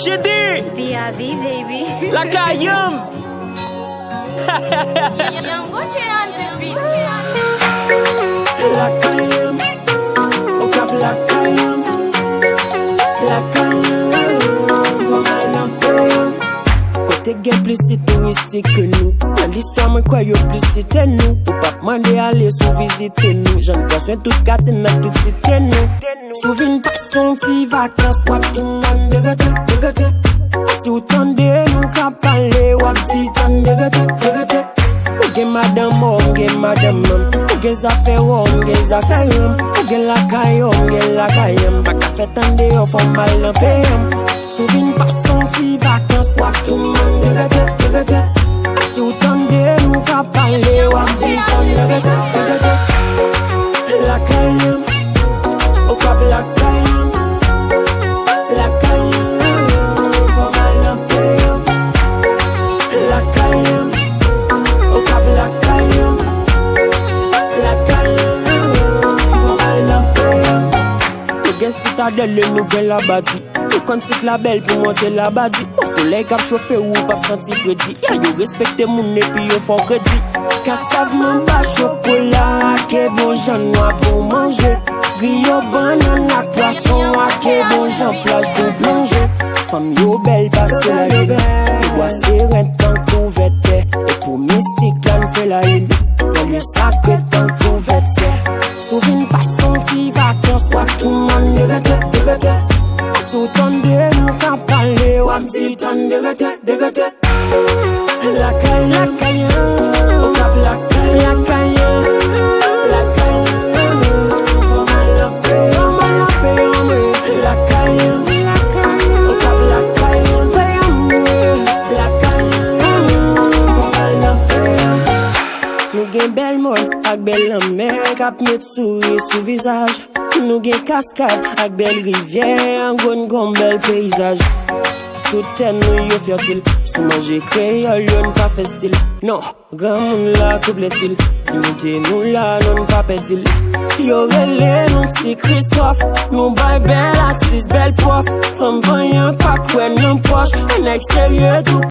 G-DEZOD, B.I.B. baby. LAKAY'ANM. LAKAY'ANM, OKAP LAKAY'ANM, LAKAY'ANM, for my LAKAY'ANM. Côté gen plus si touristique que nous. Dans l'histoire, moi quoi yo plus c'était nous. Ou pas demander aller sous visiter nous. J'en personne toute catine n'a tout cité nous. Souvin pas son petit vacances, wap tout monde de gâte. Si ou tande nous ka parler, wap si tande de gâte. Ou gen madame, ou gen madame. Ou gen zafè, ou gen zafè. Ou gen LAKAY'ANM. Pas ka fait tande, ou font mal en payam. Souvin pas son petit vacances, wap tout monde de gâte. Si ou tande nous ka parler, wap si tande de gâte. LAKAY'ANM, OKAP LAKAY'ANM, LAKAY'ANM, for my LAKAY'ANM. LAKAY'ANM, OKAP LAKAY'ANM, LAKAY'ANM, for my LAKAY'ANM. Nous gen citadelle, nous gen la bâti. Nous consigne la belle pour monter la bâti. Au soleil cap chauffé ou pas senti crédit. Y'a yo respecte moun et puis yo font crédit. Cassave mon bas chocolat, que bon j'en noir pour manger. Rio banane à poisson, que bon j'en plage pour plonger. Femme yo belle passe la lune. Yo bois serein tant couverte. Et pour mystique là nous fait la une. Dans lieu sacré tant couverte. Souvin pas son petit vacances, wap tout monde de gâte. Sous tande nous ka parler, wap si tande de gâte. LAKAY'ANM, OKAP LAKAY'ANM, for my LAKAY'ANM. LAKAY'ANM, OKAP LAKAY'ANM, for my LAKAY'ANM. Nous gen bel monde ak bel mer kap met sourire sous visage. Nous gen cascade ak belle rivière, en gon bel paysage. Tout est nous yo fertile. Si manger créole, yo n'pas fait style. Non, grand moun la couple-t-il. Timité nous la, non pas pédil. Yo relé nous ti Christophe. Nous bay belle artiste, belle prof. Femme voyant pas quoi non poche. Un extérieur tout